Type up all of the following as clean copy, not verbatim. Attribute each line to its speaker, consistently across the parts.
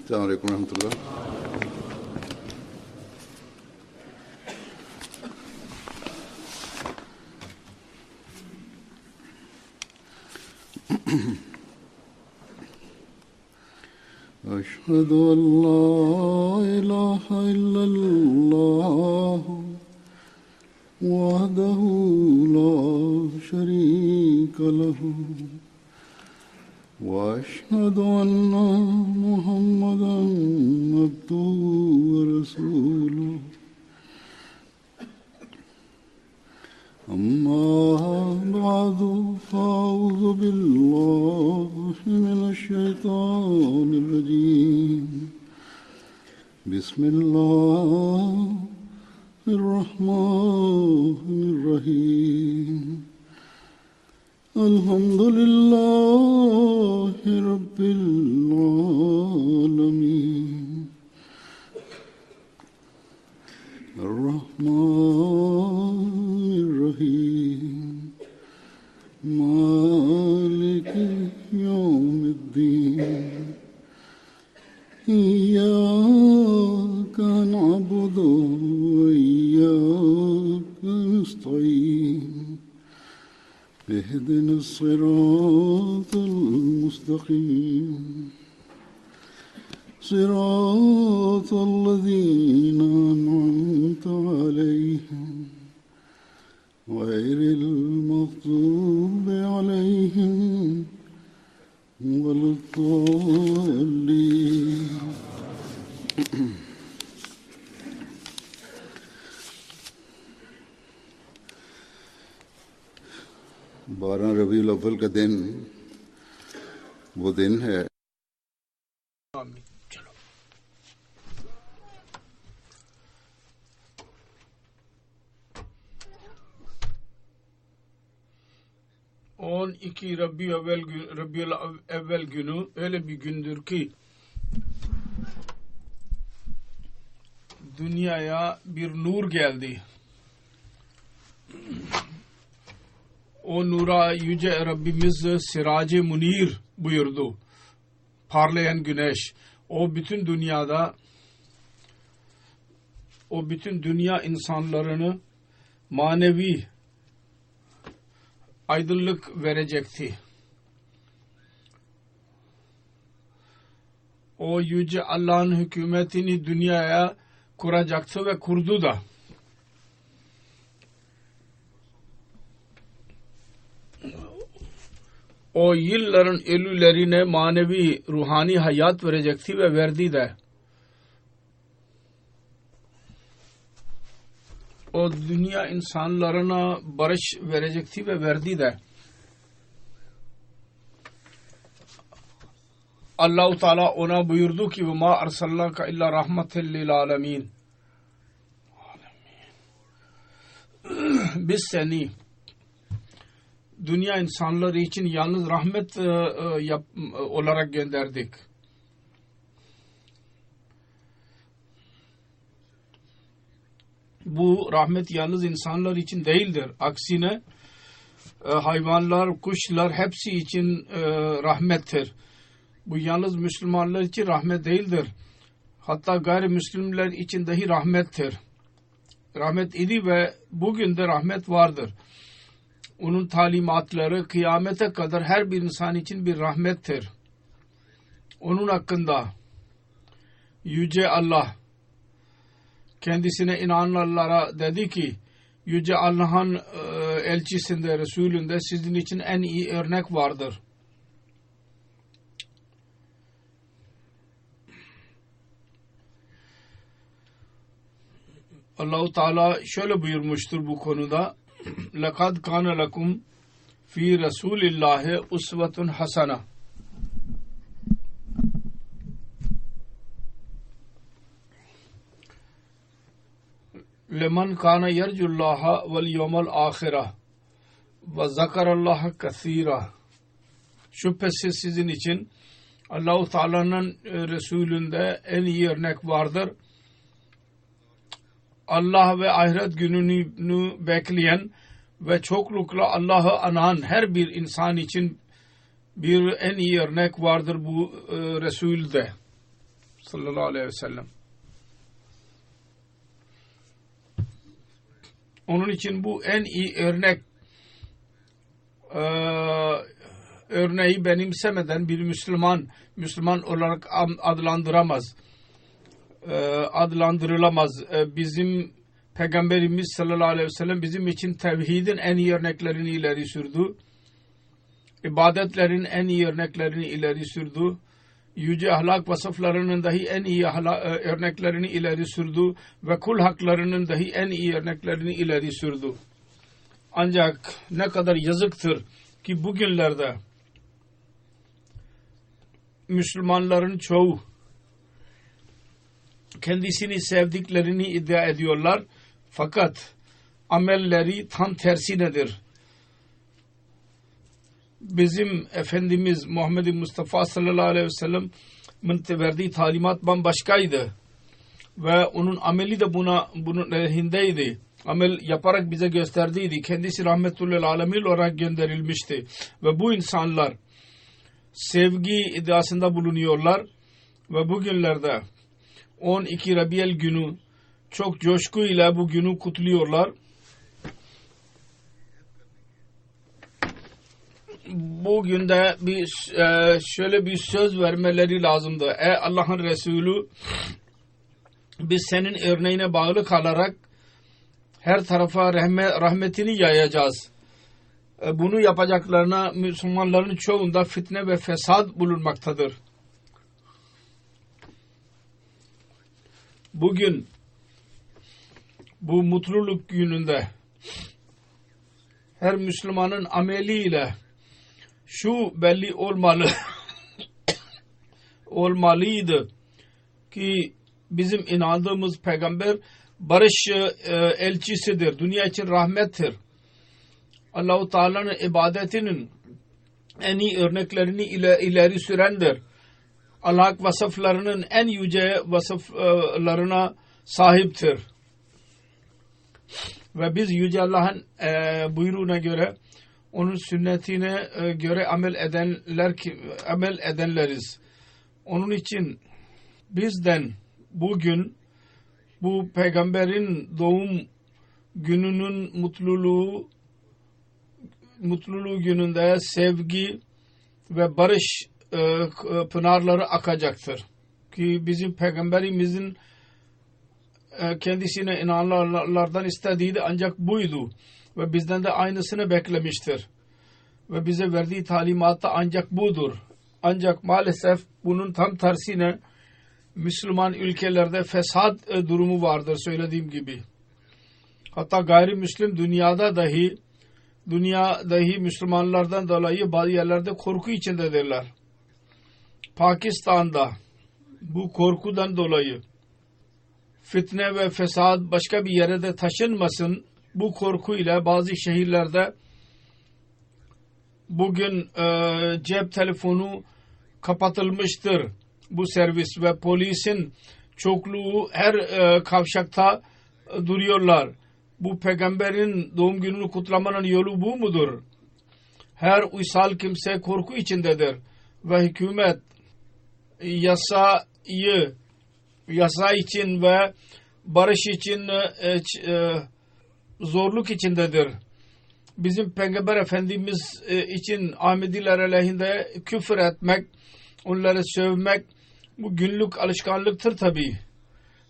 Speaker 1: Selamünaleyküm ve rahmetullah. أشهد أن لا إله إلا الله وحده لا شريك له وأشهد أن محمدا عبده ورسوله أما بعد فأعوذ بالله من الشيطان الرجيم بسم الله الرحمن الرحيم الحمد لله رب العالمين الرحمن الرحيم مالك يوم الدين إياك نعبد وإياك نستعين اهدنا الصراط المستقيم صراط الذين أنعمت عليهم غير المغضوب عليهم ولا الضالين. बारह रबीउल अव्वल का दिन वो दिन है
Speaker 2: 12 Rabiul Evvel günü öyle bir gündür ki dünyaya bir nur geldi. O nura Yüce Rabbimiz Siraj-ı Munir buyurdu. Parlayan güneş. O bütün dünya insanlarını manevi aydınlık verecekti. O Yüce Allah'ın hükümetini dünyaya kuracaktı ve kurdu da. O yılların ölülerine manevi ruhani hayat verecekti ve verdi de. O dünya insanlarına barış verecekti ve verdi de. Allah-u Teala ona buyurdu ki وَمَا أَرْسَلْنَاكَ إِلَّا رَحْمَةً لِلْعَالَمِينَ Biz seni dünya insanları için yalnız rahmet olarak gönderdik. Bu rahmet yalnız insanlar için değildir. Aksine hayvanlar, kuşlar hepsi için rahmettir. Bu yalnız Müslümanlar için rahmet değildir. Hatta gayrimüslimler için dahi rahmettir. Rahmet idi ve bugün de rahmet vardır. Onun talimatları kıyamete kadar her bir insan için bir rahmettir. Onun hakkında Yüce Allah kendisine inananlara dedi ki Yüce Allah'ın elçisinde, Resulünde sizin için en iyi örnek vardır. Allah-u Teala şöyle buyurmuştur bu konuda لَقَدْ كَانَ لَكُمْ فِي رَسُولِ اللّٰهِ اُسْوَةٌ حَسَنَةٌ لَمَنْ كَانَ يَرْجُ اللّٰهَ وَالْيَوْمَ الْآخِرَةِ وَذَكَرَ اللّٰهَ كَثِيرًا Şüphesiz sizin için Allah-u Teala'nın Resulünde en iyi örnek vardır. Allah ve ahiret gününü bekleyen ve çoklukla Allah'ı anan her bir insan için bir en iyi örnek vardır bu Resul'de sallallahu aleyhi ve sellem. Onun için bu en iyi örneği benimsemeden bir Müslüman olarak adlandırılamaz. Bizim Peygamberimiz sallallahu aleyhi ve sellem bizim için tevhidin en iyi örneklerini ileri sürdü. İbadetlerin en iyi örneklerini ileri sürdü. Yüce ahlak vasıflarının dahi en iyi örneklerini ileri sürdü ve kul haklarının dahi en iyi örneklerini ileri sürdü. Ancak ne kadar yazıktır ki bugünlerde Müslümanların çoğu kendisini sevdiklerini iddia ediyorlar. Fakat amelleri tam tersinedir. Bizim Efendimiz Muhammed Mustafa sallallahu aleyhi ve sellem'in verdiği talimat bambaşkaydı. Ve onun ameli de bunun lehindeydi. Amel yaparak bize gösterdiydi. Kendisi rahmetullahil alemin olarak gönderilmişti. Ve bu insanlar sevgi iddiasında bulunuyorlar. Ve bugünlerde 12 Rabiel günü çok coşkuyla bu günü kutluyorlar. Bugün de şöyle bir söz vermeleri lazımdı. Ey Allah'ın Resulü, biz senin örneğine bağlı kalarak her tarafa rahmetini yayacağız. Bunu yapacaklarına Müslümanların çoğunda fitne ve fesat bulunmaktadır. Bugün bu mutluluk gününde her Müslümanın ameliyle şu belli olmalıydı ki bizim inandığımız peygamber barış elçisidir. Dünya için rahmettir. Allah-u Teala'nın ibadetinin en iyi örneklerini ileri sürendir. Allah vasıflarının en yüce vasıflarına sahiptir. Ve biz Yüce Allah'ın buyruğuna göre, onun sünnetine göre amel edenleriz. Onun için bizden bugün bu peygamberin doğum gününün mutluluğu gününde sevgi ve barış pınarları akacaktır. Ki bizim peygamberimizin kendisine inananlardan istediği de ancak buydu. Ve bizden de aynısını beklemiştir. Ve bize verdiği talimat da ancak budur. Ancak maalesef bunun tam tersine Müslüman ülkelerde fesat durumu vardır söylediğim gibi. Hatta gayrimüslim dünyada dahi Müslümanlardan dolayı bazı yerlerde korku içindedirler. Pakistan'da bu korkudan dolayı fitne ve fesat başka bir yere de taşınmasın, bu korkuyla bazı şehirlerde bugün cep telefonu kapatılmıştır bu servis ve polisin çokluğu her kavşakta duruyorlar. Bu peygamberin doğum gününü kutlamanın yolu bu mudur? Her uysal kimse korku içindedir ve hükümet yasa için ve barış için zorluk içindedir. Bizim Peygamber Efendimiz için Ahmediler aleyhinde küfür etmek, onları sövmek bu günlük alışkanlıktır tabii.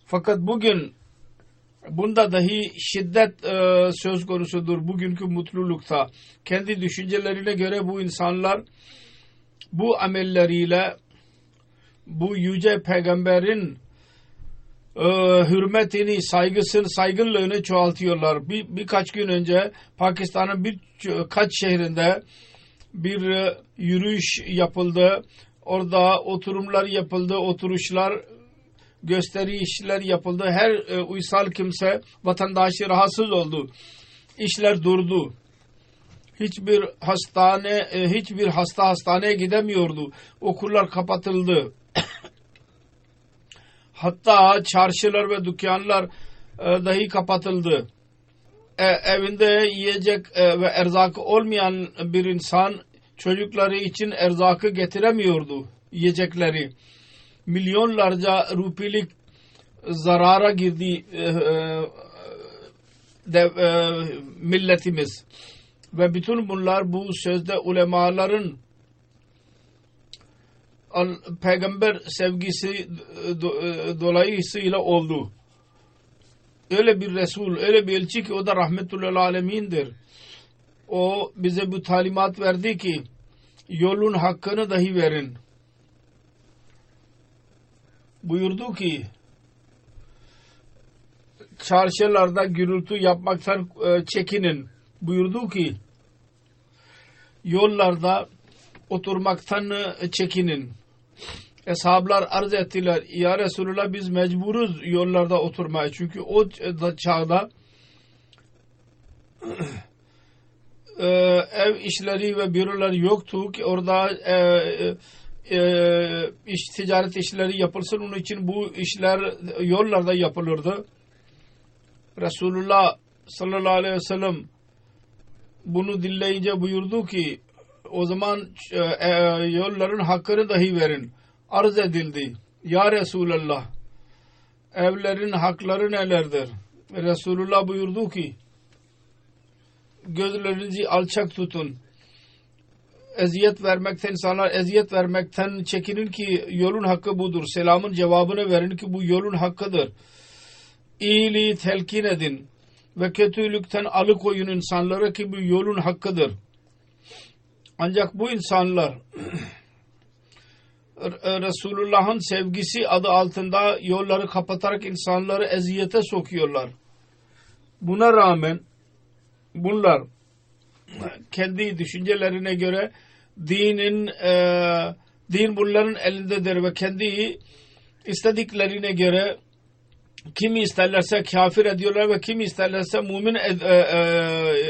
Speaker 2: Fakat bugün bunda dahi şiddet söz konusudur bugünkü mutlulukta. Kendi düşüncelerine göre bu insanlar bu amelleriyle bu yüce peygamberin hürmetini, saygınlığını çoğaltıyorlar. Birkaç gün önce Pakistan'ın birkaç şehrinde bir yürüyüş yapıldı. Orada oturumlar yapıldı, oturuşlar, gösterişler yapıldı. Her uysal kimse, vatandaşı rahatsız oldu. İşler durdu. Hiçbir hasta hastaneye gidemiyordu. Okullar kapatıldı. Hatta çarşılar ve dükkanlar dahi kapatıldı. Evinde yiyecek ve erzak olmayan bir insan çocukları için erzakı getiremiyordu, yiyecekleri. Milyonlarca rupilik zarara girdi milletimiz. Ve bütün bunlar bu sözde ulemaların peygamber sevgisi dolayısıyla oldu. Öyle bir Resul, öyle bir elçi ki o da rahmetullahil alemindir. O bize bu talimat verdi ki yolun hakkını dahi verin. Buyurdu ki çarşılarda gürültü yapmaktan çekinin. Buyurdu ki yollarda oturmaktan çekinin. Eshablar arz ettiler. Ya Resulullah biz mecburuz yollarda oturmaya. Çünkü o çağda ev işleri ve bürolar yoktu ki orada ticaret işleri yapılsın. Onun için bu işler yollarda yapılırdı. Resulullah sallallahu aleyhi ve sellem bunu dinleyince buyurdu ki o zaman yolların hakkını dahi verin. Arz edildi. Ya Resulallah evlerin hakları nelerdir? Resulullah buyurdu ki gözlerinizi alçak tutun. Eziyet vermekten, insanlar eziyet vermekten çekinin ki yolun hakkı budur. Selamın cevabını verin ki bu yolun hakkıdır. İyiliği telkin edin ve kötülükten alıkoyun insanlara ki bu yolun hakkıdır. Ancak bu insanlar Resulullah'ın sevgisi adı altında yolları kapatarak insanları eziyete sokuyorlar. Buna rağmen bunlar kendi düşüncelerine göre din bunların elindedir ve kendi istediklerine göre kimi isterlerse kafir ediyorlar ve kimi isterlerse mümin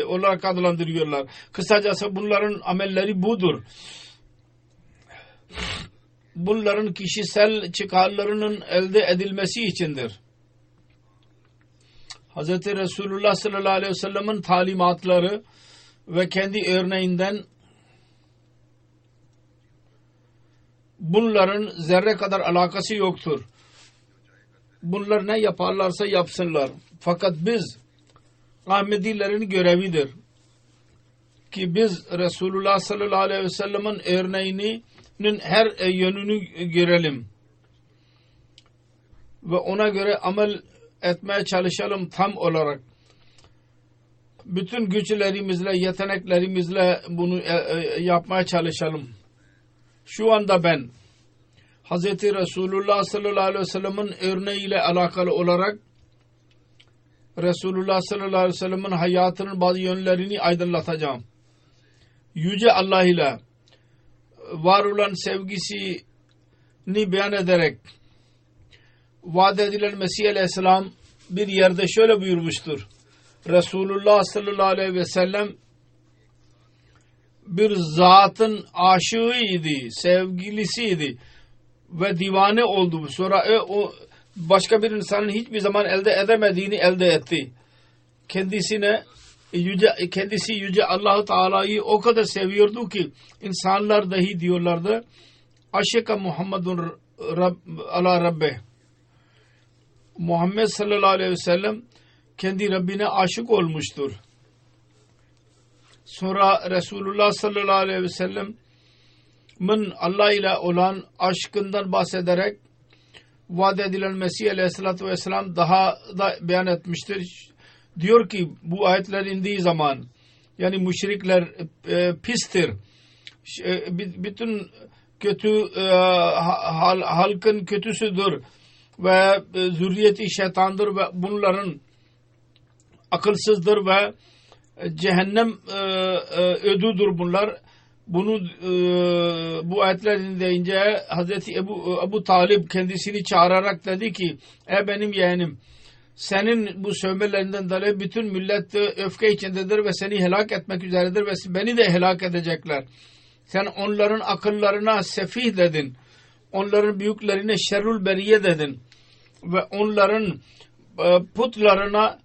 Speaker 2: olarak adlandırıyorlar. Kısacası bunların amelleri budur. Bunların kişisel çıkarlarının elde edilmesi içindir. Hz. Resulullah sallallahu aleyhi ve sellem'in talimatları ve kendi örneğinden bunların zerre kadar alakası yoktur. Bunlar ne yaparlarsa yapsınlar. Fakat biz Ahmedilerin görevidir ki biz Resulullah sallallahu aleyhi ve sellem'in örneğinin her yönünü görelim ve ona göre amel etmeye çalışalım tam olarak. Bütün güçlerimizle, yeteneklerimizle bunu yapmaya çalışalım. Şu anda ben Hz. Resulullah sallallahu aleyhi ve sellem'in örneğiyle alakalı olarak Resulullah sallallahu aleyhi ve sellem'in hayatının bazı yönlerini aydınlatacağım. Yüce Allah ile var olan sevgisini beyan ederek vaat edilen Mesih aleyhisselam bir yerde şöyle buyurmuştur. Resulullah sallallahu aleyhi ve sellem bir zatın aşığıydı, sevgilisiydi ve divane oldu. Sonra o başka bir insanın hiçbir zaman elde edemediğini elde etti. Kendisi yüce Allah-u Teala'yı o kadar seviyordu ki insanlar dahi diyorlardı aşıka Muhammedun ala Rabbe. Muhammed sallallahu aleyhi ve sellem kendi Rabbine aşık olmuştur. Sonra Resulullah sallallahu aleyhi ve sellem'in Allah ile olan aşkından bahsederek vaat edilen Mesih aleyhissalatü vesselam daha da beyan etmiştir. Diyor ki bu ayetler indiği zaman yani müşrikler pistir. Bütün kötü halkın kötüsüdür ve zürriyeti şeytandır ve bunların akılsızdır ve cehennem ödüdür bunlar. Bunu bu ayetler dinleyince Hazreti Ebu Talib kendisini çağırarak dedi ki ey benim yeğenim senin bu sövmelerinden dolayı bütün millet öfke içindedir ve seni helak etmek üzeredir ve beni de helak edecekler. Sen onların akıllarına sefih dedin. Onların büyüklerine şerrül beriye dedin. Ve onların putlarına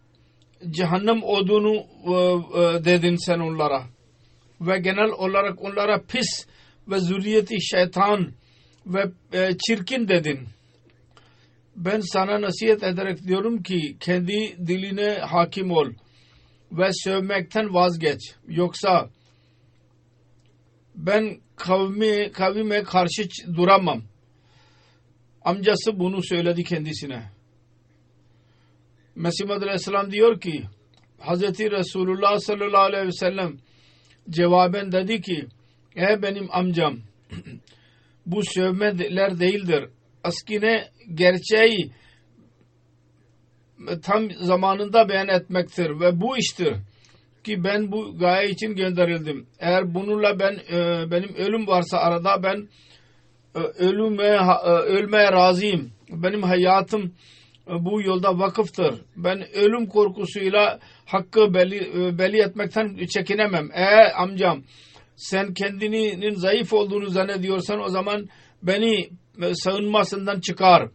Speaker 2: cehennem odunu dedin sen onlara. ve genel olarak onlara pis ve zürriyeti şeytan ve çirkin dedin. Ben sana nasihat ederek diyorum ki kendi diline hakim ol ve sövmekten vazgeç. Yoksa ben kavime karşı duramam. Amcası bunu söyledi kendisine. Mesih Muhammed Aleyhisselam diyor ki Hazreti Resulullah sallallahu aleyhi ve sellem cevaben dedi ki ey benim amcam bu sövmeler değildir. Askine gerçeği tam zamanında beyan etmektir ve bu iştir ki ben bu gaye için gönderildim. Eğer bununla benim ölüm varsa arada ben ölmeye razıyım. Benim hayatım bu yolda vakıftır. Ben ölüm korkusuyla hakkı belli etmekten çekinemem. Amcam sen kendinin zayıf olduğunu zannediyorsan o zaman beni sığınmasından çıkar.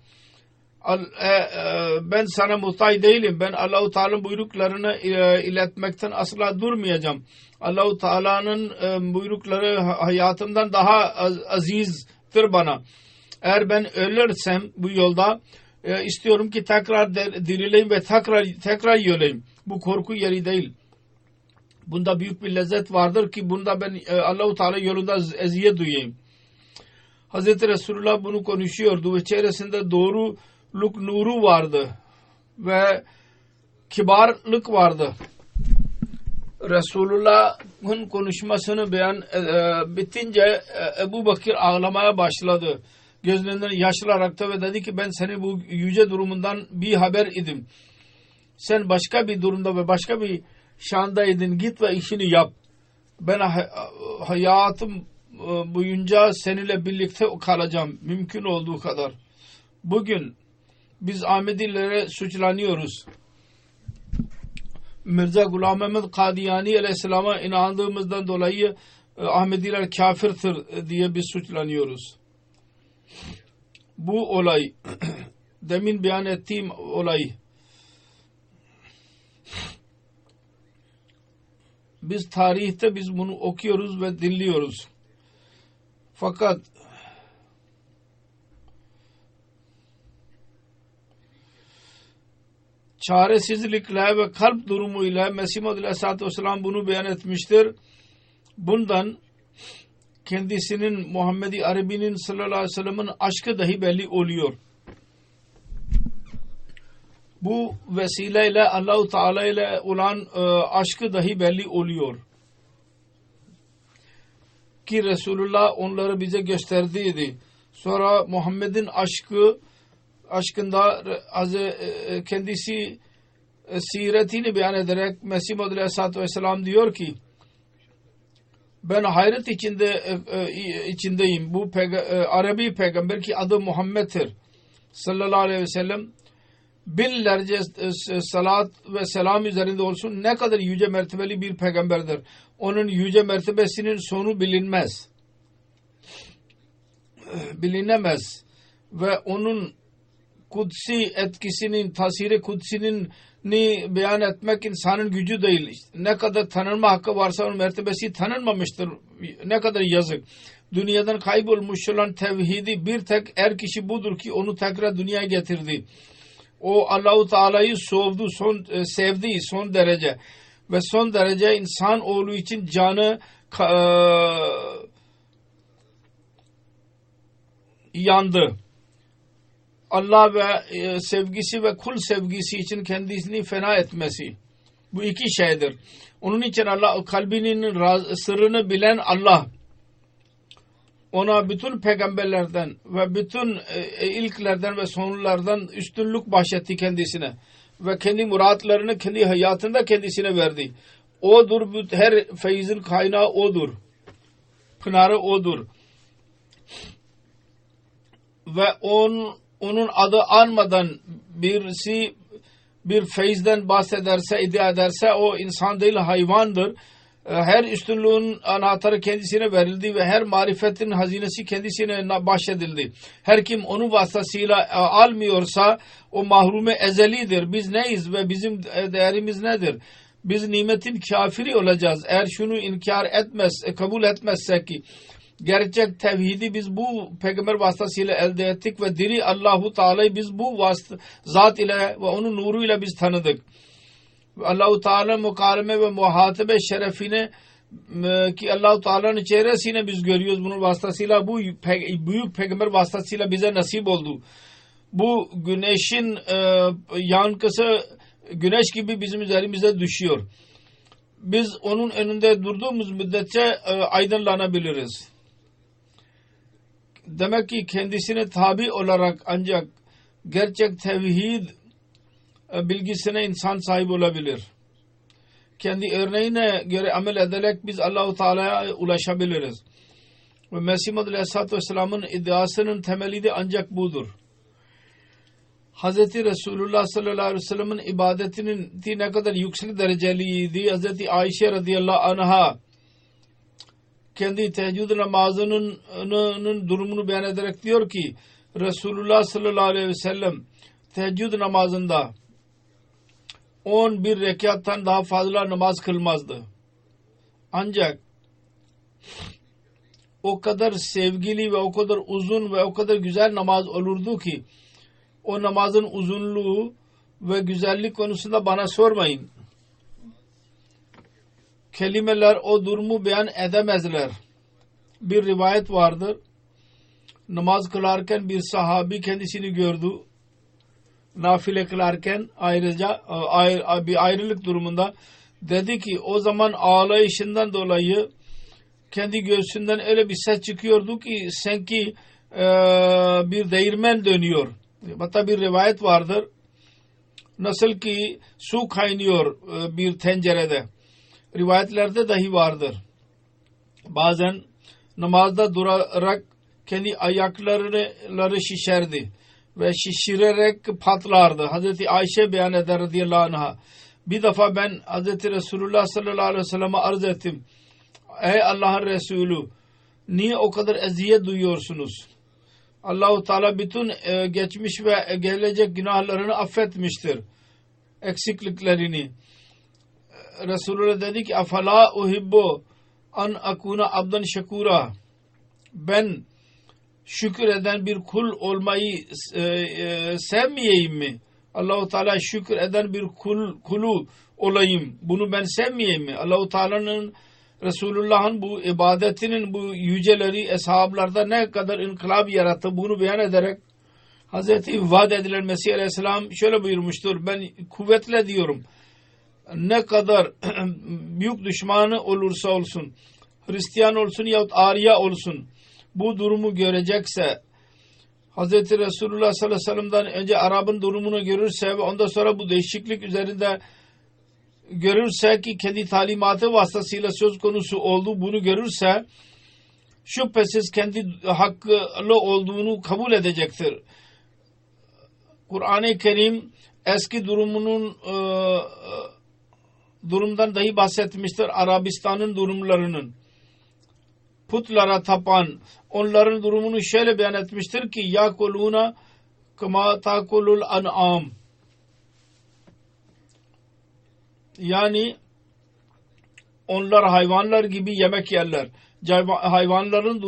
Speaker 2: Ben sana muhtaç değilim. Ben Allah-u Teala'nın buyruklarını iletmekten asla durmayacağım. Allah-u Teala'nın buyrukları hayatımdan daha azizdir bana. Eğer ben ölürsem bu yolda istiyorum ki tekrar dirileyim ve tekrar yollayayım. Bu korku yeri değil. Bunda büyük bir lezzet vardır ki bunda ben Allah-u Teala yolunda eziyet duyayım. Hazreti Resulullah bunu konuşuyordu ve çevresinde doğruluk nuru vardı ve kibarlık vardı. Resulullah'ın konuşmasını bitince Ebu Bakır ağlamaya başladı. Gözlerinden yaşlar aktı ve dedi ki ben seni bu yüce durumundan bir haber idim. Sen başka bir durumda ve başka bir şandaydın. Git ve işini yap. Ben hayatım boyunca seninle birlikte kalacağım. Mümkün olduğu kadar. Bugün biz Ahmedilere suçlanıyoruz. Mirza Gulam Ahmed Kadiyani Aleyhisselam'a inandığımızdan dolayı Ahmediler kafirtir diye biz suçlanıyoruz. Bu olay demin beyan ettiğim olay biz tarihte biz bunu okuyoruz ve dinliyoruz. Fakat çaresizlikle ve kalp durumuyla Mesih Muhammed Aleyhisselatü Vesselam bunu beyan etmiştir. Bundan kendisinin Muhammed-i Arabi'nin sallallahu aleyhi ve sellem'in aşkı dahi belli oluyor. Bu vesileyle Allah-u Teala ile olan aşkı dahi belli oluyor. Ki Resulullah onları bize gösterdiydi. Sonra Muhammed'in aşkında kendisi siretini beyan ederek Mesih Muhammed Aleyhisselatü Vesselam diyor ki ben hayret içindeyim. Bu Arabi peygamber ki adı Muhammed'tir sallallahu aleyhi ve sellem binlerce salat ve selam üzerinde olsun ne kadar yüce mertebeli bir peygamberdir. Onun yüce mertebesinin sonu bilinemez ve onun kutsi etkisinin, tasiri kutsinin beyan etmek insanın gücü değil. Ne kadar tanınma hakkı varsa onun mertebesi tanınmamıştır. Ne kadar yazık. Dünyadan kaybolmuş olan tevhidi bir tek kişi budur ki onu tekrar dünyaya getirdi. O Allah-u Teala'yı sevdi son derece ve son derece insan oğlu için canı yandı. Allah ve sevgisi ve kul sevgisi için kendisini fena etmesi. Bu iki şeydir. Onun için Allah kalbinin sırrını bilen Allah ona bütün peygamberlerden ve bütün ilklerden ve sonlardan üstünlük bahşetti kendisine ve kendi muratlarını kendi hayatında kendisine verdi. Odur, her feyizin kaynağı odur. Pınarı odur. Ve onun adı anmadan birisi bir feyizden bahsederse, iddia ederse o insan değil hayvandır. Her üstünlüğün anahtarı kendisine verildi ve her marifetin hazinesi kendisine bahşedildi. Her kim onun vasıtasıyla almıyorsa o mahrume ezelidir. Biz neyiz ve bizim değerimiz nedir? Biz nimetin kafiri olacağız. Eğer şunu kabul etmezsek ki gerçek tevhidi biz bu peygamber vasıtasıyla elde ettik ve diri Allahu Teala'yı biz bu zat ile ve onun nuruyla biz tanıdık. Allahu Teala mukareme ve muhatebe şerefine ki Allahu Teala'nın çehresine biz görüyoruz. Bunun vasıtasıyla bu büyük peygamber vasıtasıyla bize nasip oldu. Bu güneşin yankısı güneş gibi bizim üzerimize düşüyor. Biz onun önünde durduğumuz müddetçe aydınlanabiliriz. Demek ki kendisine tabi olarak ancak gerçek tevhid bilgisine insan sahip olabilir. Kendi örneğine göre amel ederek biz Allah-u Teala'ya ulaşabiliriz. Ve Mesih Muhammed Aleyhisselatü Vesselam'ın iddiasının temeli de ancak budur. Hz. Resulullah sallallahu aleyhi ve sellem'in ibadetinin ne kadar yüksek dereceliydi. Hz. Ayşe radıyallahu anha kendi teheccüd namazının durumunu beyan ederek diyor ki Resulullah sallallahu aleyhi ve sellem teheccüd namazında 11 rekattan daha fazla namaz kılmazdı. Ancak o kadar sevgili ve o kadar uzun ve o kadar güzel namaz olurdu ki o namazın uzunluğu ve güzellik konusunda bana sormayın. Kelimeler o durumu beyan edemezler. Bir rivayet vardır. Namaz kılarken bir sahabi kendisini gördü. Nafile kılarken ayrıca bir ayrılık durumunda dedi ki o zaman ağlayışından dolayı kendi göğsünden öyle bir ses çıkıyordu ki sanki bir değirmen dönüyor. Hatta bir rivayet vardır. Nasıl ki su kaynıyor bir tencerede. Rivayetlerde dahi vardır. Bazen namazda durarak kendi ayakları şişerdi ve şişirerek patlardı. Hazreti Ayşe beyan eder radıyallahu anh'a. Bir defa ben Hazreti Resulullah sallallahu aleyhi ve sellem'e arz ettim. Ey Allah'ın Resulü, niye o kadar eziyet duyuyorsunuz? Allah-u Teala bütün geçmiş ve gelecek günahlarını affetmiştir. Eksikliklerini. Resulullah dedi ki afala uhibbu an akuna abdan şekura. Ben şükreden bir kul olmayı sevmeyeyim mi? Allah-u Teala şükreden bir kulu olayım. Bunu ben sevmeyeyim mi? Allah-u Teala'nın Resulullah'ın bu ibadetinin bu yüceleri eshablarda ne kadar inkılap yarattı bunu beyan ederek Hazreti vaad edilen Mesih Aleyhisselam şöyle buyurmuştur. Ben kuvvetle diyorum. Ne kadar büyük düşmanı olursa olsun, Hristiyan olsun yahut Arya olsun, bu durumu görecekse, Hz. Resulullah sallallahu aleyhi ve sellem'den önce Arap'ın durumunu görürse ve ondan sonra bu değişiklik üzerinde görürse ki kendi talimatı vasıtasıyla söz konusu oldu, bunu görürse şüphesiz kendi haklı olduğunu kabul edecektir. Kur'an-ı Kerim eski durumdan dahi bahsetmiştir. Arabistan'ın durumlarının. Putlara tapan onların durumunu şöyle beyan etmiştir ki yakuluna kama takulul an'am. Yani onlar hayvanlar gibi yemek yerler. Hayvanların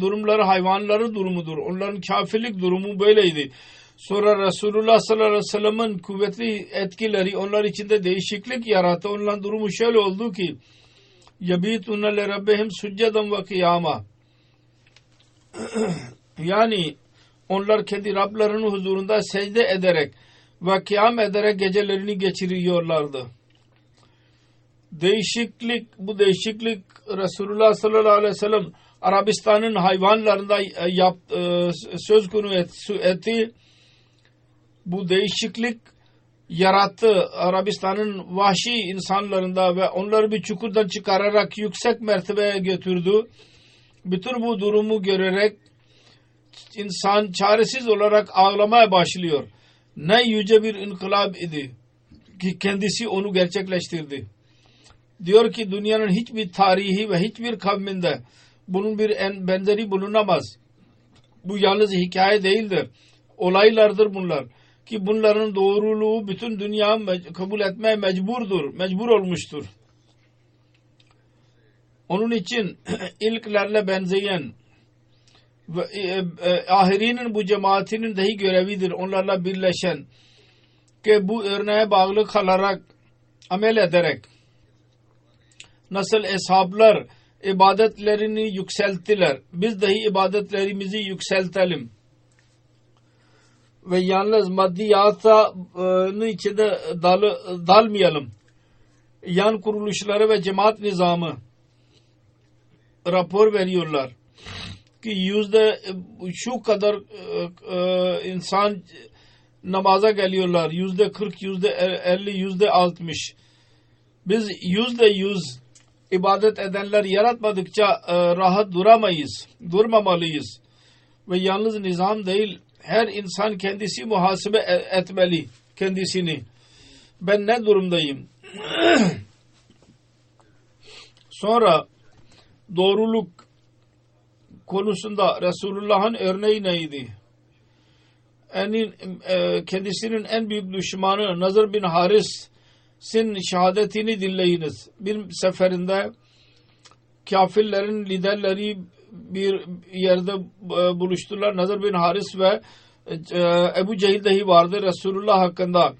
Speaker 2: durumları hayvanların durumudur. Onların kafirlik durumu böyleydi. Sonra Resulullah sallallahu aleyhi ve sellem'in kuvvetli etkileri onlar içinde değişiklik yarattı. Onların durumu şöyle oldu ki yabituna li rabbihim succeden ve kıyama. Yani onlar kendi Rablarının huzurunda secde ederek ve kıyam ederek gecelerini geçiriyorlardı. Bu değişiklik Resulullah sallallahu aleyhi ve sellem Arabistan'ın hayvanlarında söz konusu etti. Bu değişiklik yarattı Arabistan'ın vahşi insanlarında ve onları bir çukurdan çıkararak yüksek mertebeye götürdü. Bütün bu durumu görerek insan çaresiz olarak ağlamaya başlıyor. Ne yüce bir inkılap idi ki kendisi onu gerçekleştirdi. Diyor ki dünyanın hiçbir tarihi ve hiçbir kavminde bunun bir benzeri bulunamaz. Bu yalnız hikaye değildir. Olaylardır bunlar. ki bunların doğruluğu bütün dünya kabul etmeye mecbur olmuştur. Onun için ilklerle benzeyen ve ahirinin bu cemaatinin dahi görevidir onlarla birleşen ki bu örneğe bağlı kalarak amel ederek nasıl eshablar ibadetlerini yükselttiler, biz dahi ibadetlerimizi yükseltelim ve yalnız maddiyatın içinde dalmayalım. Yan kuruluşları ve cemaat nizamı rapor veriyorlar ki şu kadar insan namaza geliyorlar, %40, %50, %60. Biz %100 ibadet edenler yaratmadıkça rahat durmamalıyız. Ve yalnız nizam değil, her insan kendisi muhasebe etmeli kendisini. Ben ne durumdayım? Sonra doğruluk konusunda Resulullah'ın örneği neydi? Kendisinin en büyük düşmanı Nazır bin Haris'in şehadetini dinleyiniz. Bir seferinde kafirlerin liderleri bir yerde buluştular. Nazır bin Haris ve Ebu Cehil dahi vardı Resulullah hakkında.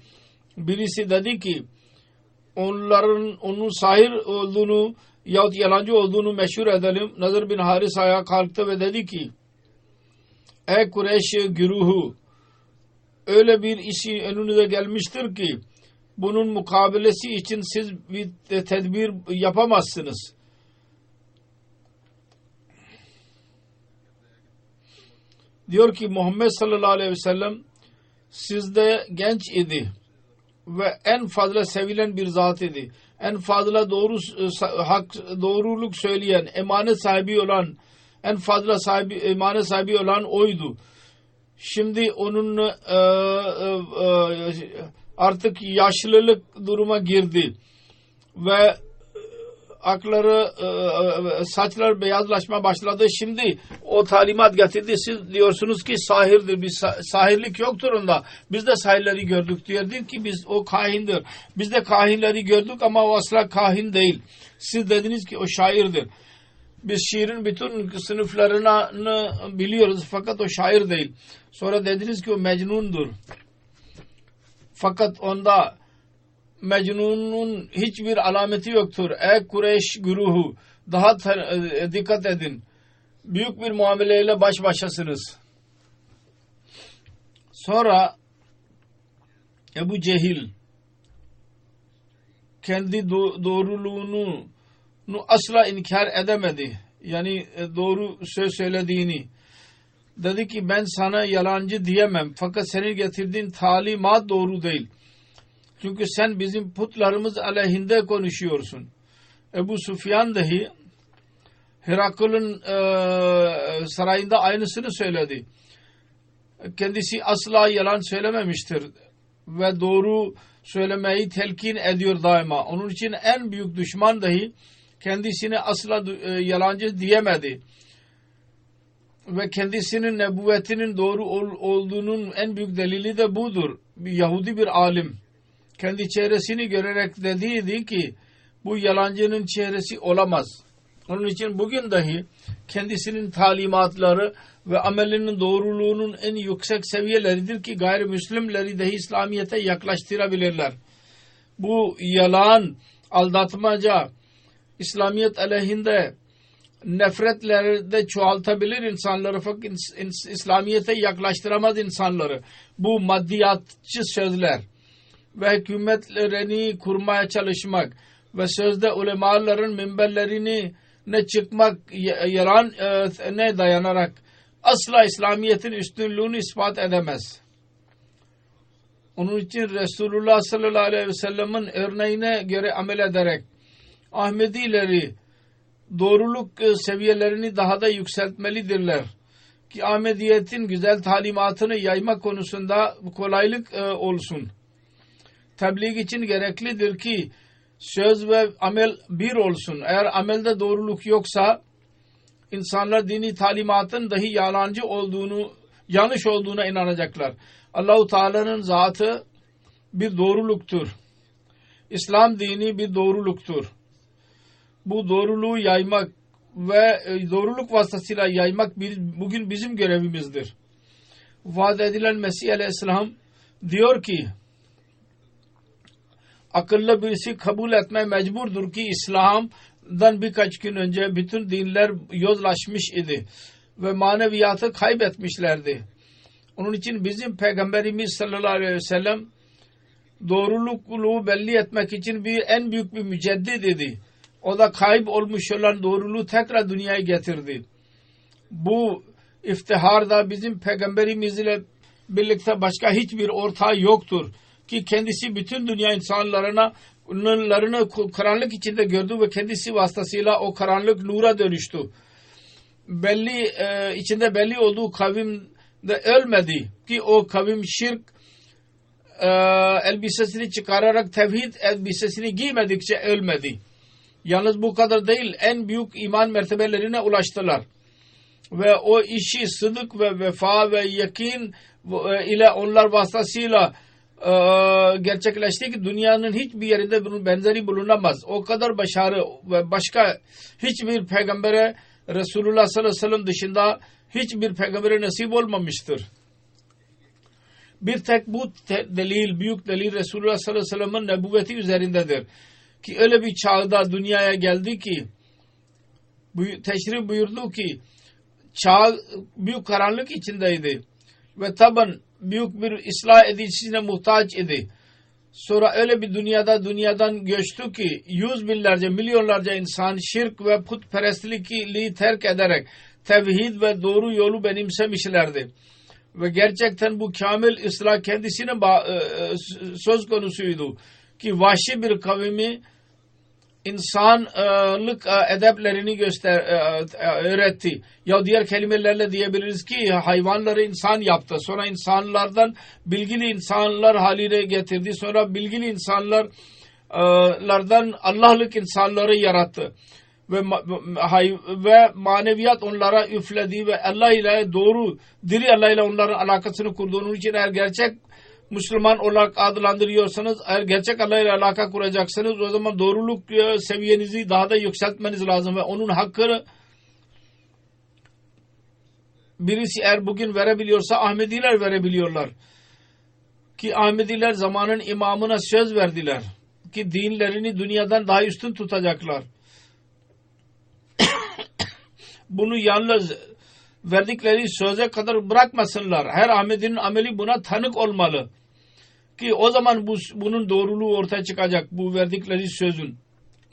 Speaker 2: Birisi dedi ki onun sahir olduğunu yahut yalancı olduğunu meşhur edelim. Nazır bin Haris ayağa kalktı ve dedi ki ey Kureyş güruhu, öyle bir işi önünüze gelmiştir ki bunun mukabilesi için siz bir tedbir yapamazsınız. Diyor ki Muhammed sallallahu aleyhi ve sellem sizde genç idi ve en fazla sevilen bir zat idi. En fazla doğruluk söyleyen, emanet sahibi olan, en fazla emanet sahibi olan oydu. Şimdi onun artık yaşlılık duruma girdi ve saçlar beyazlaşma başladı. Şimdi o talimat getirdi. Siz diyorsunuz ki sahirdir. Sahirlik yoktur onda. Biz de sahirleri gördük diyorduk ki o kahindir. Biz de kahinleri gördük ama o asla kahin değil. Siz dediniz ki o şairdir. Biz şiirin bütün sınıflarını biliyoruz fakat o şair değil. Sonra dediniz ki o mecnundur. Fakat onda Mecnun'un hiçbir alameti yoktur. Ey Kureyş güruhu, daha dikkat edin. Büyük bir muameleyle baş başasınız. Sonra Ebu Cehil kendi doğruluğunu asla inkar edemedi. Yani doğru söz söylediğini. Dedi ki ben sana yalancı diyemem. Fakat senin getirdiğin talimat doğru değil. Çünkü sen bizim putlarımız aleyhinde konuşuyorsun. Ebu Sufyan dahi Herakl'ın sarayında aynısını söyledi. Kendisi asla yalan söylememiştir ve doğru söylemeyi telkin ediyor daima. Onun için en büyük düşman dahi kendisine asla yalancı diyemedi. Ve kendisinin nebüvvetinin doğru olduğunun en büyük delili de budur. Bir Yahudi bir alim kendi çehresini görerek dediydi ki bu yalancının çehresi olamaz. Onun için bugün dahi kendisinin talimatları ve amelinin doğruluğunun en yüksek seviyeleridir ki gayrimüslimleri dahi İslamiyet'e yaklaştırabilirler. Bu yalan, aldatmaca, İslamiyet aleyhinde nefretleri de çoğaltabilir insanları fakat İslamiyet'e yaklaştıramaz insanları. Bu maddiyatçı sözler ve hükümetlerini kurmaya çalışmak ve sözde ulemaların minberlerini ne çıkmak yalan ne dayanarak asla İslamiyet'in üstünlüğünü ispat edemez. Onun için Resulullah sallallahu aleyhi ve sellem'in örneğine göre amel ederek Ahmedileri doğruluk seviyelerini daha da yükseltmelidirler. Ki Ahmediyetin güzel talimatını yayma konusunda kolaylık olsun. Tebliğ için gereklidir ki söz ve amel bir olsun. Eğer amelde doğruluk yoksa insanlar dini talimatın dahi yalancı olduğunu yanlış olduğuna inanacaklar. Allah-u Teala'nın zatı bir doğruluktur. İslam dini bir doğruluktur. Bu doğruluğu yaymak ve doğruluk vasıtasıyla yaymak bugün bizim görevimizdir. Vaat edilen Mesih Aleyhisselam diyor ki akıllı birisi kabul etmeye mecburdur ki İslam'dan birkaç gün önce bütün dinler yozlaşmış idi ve maneviyatı kaybetmişlerdi. Onun için bizim Peygamberimiz sallallahu aleyhi ve sellem doğruluğu belli etmek için en büyük bir müceddid idi. O da kaybolmuş olan doğruluğu tekrar dünyaya getirdi. Bu iftiharda bizim Peygamberimizle birlikte başka hiçbir ortağı yoktur. Ki kendisi bütün dünya insanlarını karanlık içinde gördü ve kendisi vasıtasıyla o karanlık nura dönüştü. İçinde belli olduğu kavim de ölmedi. Ki o kavim şirk elbisesini çıkararak tevhid elbisesini giymedikçe ölmedi. Yalnız bu kadar değil, en büyük iman mertebelerine ulaştılar. Ve o işi sıdık ve vefa ve yakin ile onlar vasıtasıyla gerçekleşti ki dünyanın hiçbir yerinde bunun benzeri bulunamaz. O kadar başarı ve başka hiçbir peygambere Resulullah sallallahu aleyhi ve sellem dışında hiçbir peygambere nasip olmamıştır. Bir tek bu delil, büyük delil Resulullah sallallahu aleyhi ve sellem'in nebuvveti üzerindedir. Ki öyle bir çağda dünyaya geldi ki teşrif buyurdu ki çağ büyük karanlık içindeydi ve taban büyük bir ıslah edicisine muhtaç idi. Sonra öyle bir dünyadan göçtü ki yüz binlerce, milyonlarca insan şirk ve putperestliği terk ederek tevhid ve doğru yolu benimsemişlerdi. Ve gerçekten bu kamil ıslah kendisine söz konusuydu. Ki vahşi bir kavmi insanlık edeplerini öğretti. Ya diğer kelimelerle diyebiliriz ki hayvanları insan yaptı. Sonra insanlardan bilgili insanlar haline getirdi. Sonra bilgili insanlardan Allah'lık insanları yarattı. Ve maneviyat onlara üfledi ve Allah ile doğru, diri Allah ile onların alakasını kurduğunun için eğer gerçek Müslüman olarak adlandırıyorsanız, eğer gerçek Allah ile alaka kuracaksınız, o zaman doğruluk seviyenizi daha da yükseltmeniz lazım ve onun hakkını birisi eğer bugün verebiliyorsa Ahmediler verebiliyorlar. Ki Ahmediler zamanın imamına söz verdiler ki dinlerini dünyadan daha üstün tutacaklar. Bunu yalnız verdikleri söze kadar bırakmasınlar. Her Ahmedi'nin ameli buna tanık olmalı. Ki o zaman bunun doğruluğu ortaya çıkacak. Bu verdikleri sözün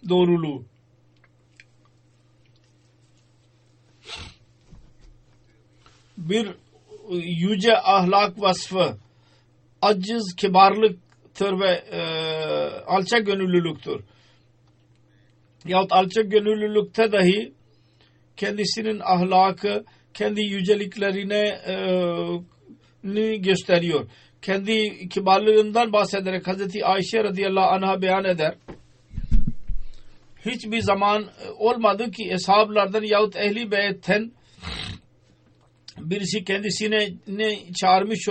Speaker 2: doğruluğu. Bir yüce ahlak vasfı aciz kibarlıktır ve alçak gönüllülüktür. Yahut alçak gönüllülükte dahi kendisinin ahlakı kendi yüceliklerini gösteriyor. Kendi kibarlığından bahsederek Hazreti Ayşe radıyallahu anh'a beyan eder. Hiçbir zaman olmadı ki eshablardan yahut ehli beytten birisi kendisine çağırmış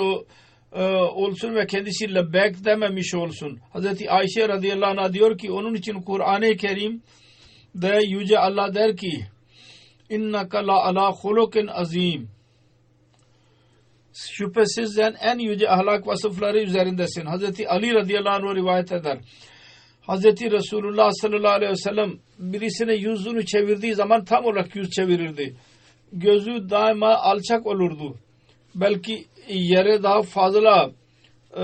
Speaker 2: olsun ve kendisi lebbek dememiş olsun. Hazreti Ayşe radıyallahu anh'a diyor ki onun için Kur'an-ı Kerim'de yüce Allah der ki İnnaka la ala hulukin azim. Şüphesiz sen en yüce ahlak vasıfları üzerindesin. Hazreti Ali radıyallahu anh rivayet eder. Hazreti Resulullah sallallahu aleyhi ve sellem birisine yüzünü çevirdiği zaman tam olarak yüz çevirirdi. Gözü daima alçak olurdu. Belki yere daha fazla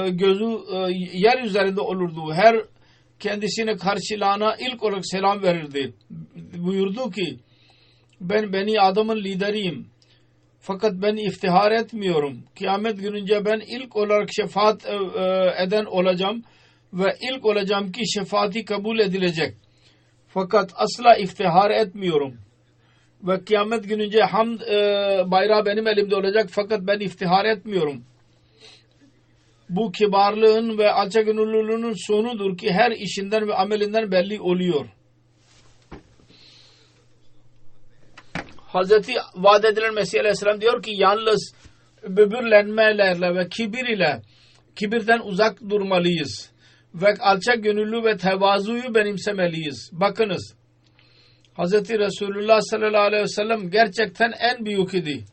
Speaker 2: gözü yer üzerinde olurdu. Her kendisine karşılığına ilk olarak selam verirdi. Buyurdu ki ben Beni Adam'ın lideriyim. Fakat ben iftihar etmiyorum. Kıyamet gününce ben ilk olarak şefaat eden olacağım ve ilk olacağım ki şefaati kabul edilecek. Fakat asla iftihar etmiyorum. Ve kıyamet gününce hamd bayrağı benim elimde olacak fakat ben iftihar etmiyorum. Bu kibarlığın ve alçakgönüllülüğünün sonudur ki her işinden ve amelinden belli oluyor. Hazreti vaat edilen Mesih Aleyhisselam diyor ki yalnız böbürlenmelerle ve kibirden uzak durmalıyız. Ve alçak gönüllü ve tevazuyu benimsemeliyiz. Bakınız, Hz. Resulullah sallallahu aleyhi ve sellem gerçekten en büyük idi.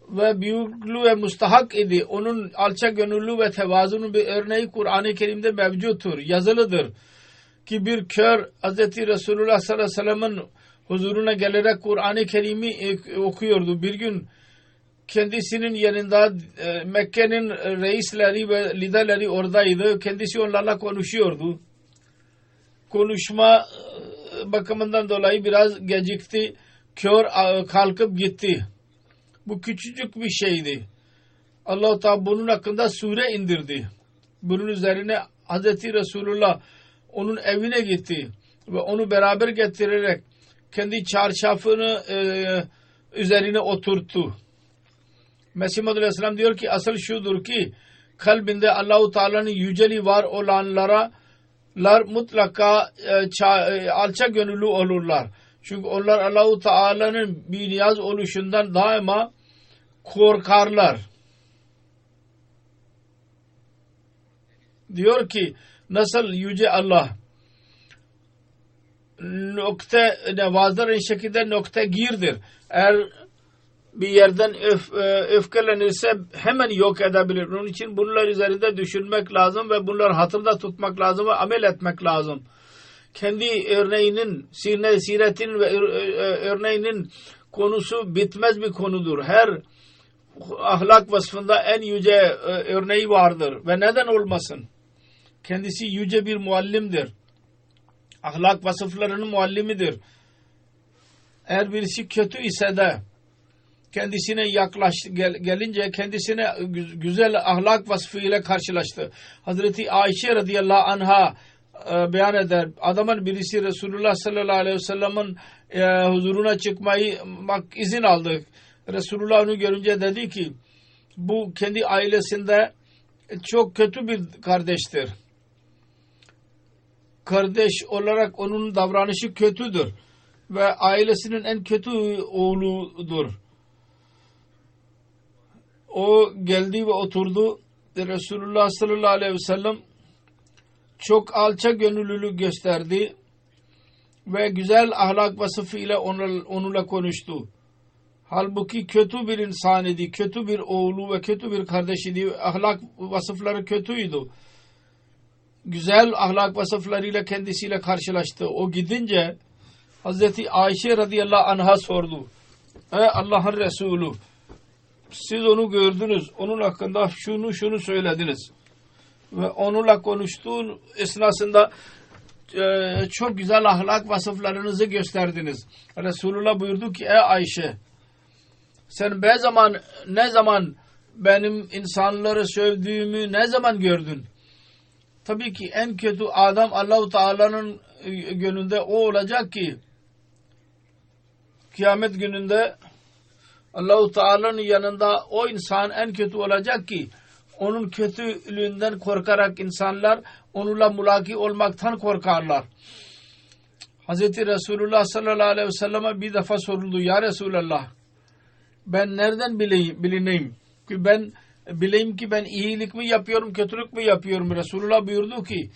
Speaker 2: Ve büyüklüğü ve müstahak idi. Onun alçak gönüllü ve tevazunun bir örneği Kur'an-ı Kerim'de mevcuttur, yazılıdır. Ki bir kör Hz. Resulullah sallallahu aleyhi ve sellem'in huzuruna gelerek Kur'an-ı Kerim'i okuyordu. Bir gün kendisinin yanında Mekke'nin reisleri ve liderleri oradaydı. Kendisi onlarla konuşuyordu. Konuşma bakımından dolayı biraz gecikti. Kör kalkıp gitti. Bu küçücük bir şeydi. Allah-u Teala bunun hakkında sure indirdi. Bunun üzerine Hz. Resulullah onun evine gitti ve onu beraber getirerek kendi çarşafını üzerine oturttu. Mesih Muhammed Aleyhisselam diyor ki asıl şudur ki kalbinde Allah-u Teala'nın yüceliği var olanlara mutlaka alçak gönüllü olurlar. Çünkü onlar Allah-u Teala'nın bir niyaz oluşundan daima korkarlar. Diyor ki nasıl yüce Allah nevazlar şekilde nokta girdir. Eğer bir yerden öfkelenirse hemen yok edebilir. Onun için bunlar üzerinde düşünmek lazım ve bunlar hatırda tutmak lazım ve amel etmek lazım. Kendi örneğinin, siretin ve örneğinin konusu bitmez bir konudur. Her ahlak vasfında en yüce örneği vardır ve neden olmasın? Kendisi yüce bir muallimdir. Ahlak vasıflarının muallimidir. Eğer birisi kötü ise de kendisine gelince kendisine güzel ahlak vasfıyla karşılaştı. Hazreti Ayşe radıyallahu anha beyan eder. Adamın birisi Resulullah sallallahu aleyhi ve sellem'in huzuruna çıkmayı izin aldı. Resulullah onu görünce dedi ki bu kendi ailesinde çok kötü bir kardeştir. Kardeş olarak onun davranışı kötüdür ve ailesinin en kötü oğludur. O geldi ve oturdu. Resulullah sallallahu aleyhi ve sellem çok alçak gönüllülük gösterdi ve güzel ahlak vasıfıyla onunla konuştu. Halbuki kötü bir insan idi, kötü bir oğlu ve kötü bir kardeşiydi. Ahlak vasıfları kötüydü. Güzel ahlak vasıflarıyla kendisiyle karşılaştı. O gidince Hazreti Ayşe radıyallahu anh'a sordu. Ey Allah'ın Resulü, siz onu gördünüz, onun hakkında şunu söylediniz. Ve onunla konuştuğun esnasında çok güzel ahlak vasıflarınızı gösterdiniz. Resulullah buyurdu ki ey Ayşe, sen ne zaman benim insanları sövdüğümü ne zaman gördün? Tabii ki en kötü adam Allah-u Teala'nın gününde o olacak ki kıyamet gününde Allah-u Teala'nın yanında o insan en kötü olacak ki onun kötülüğünden korkarak insanlar onunla mülaki olmaktan korkarlar. Hz. Resulullah sallallahu aleyhi ve selleme bir defa soruldu. Ya Resulallah, ben nereden bilineyim? Ki ben bileyim ki ben iyilik mi yapıyorum, kötülük mü yapıyorum? Resulullah buyurdu ki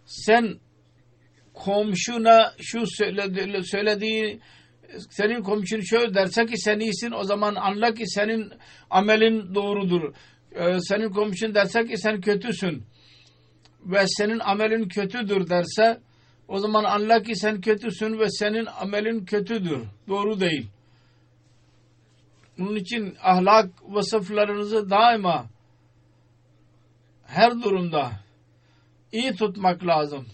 Speaker 2: sen komşuna şu söylediği senin komşun şöyle derse ki sen iyisin, o zaman anla ki senin amelin doğrudur. Senin komşun derse ki sen kötüsün ve senin amelin kötüdür derse o zaman anla ki sen kötüsün ve senin amelin kötüdür. Doğru değil. Bunun için ahlak vasıflarınızı daima her durumda iyi tutmak lazım.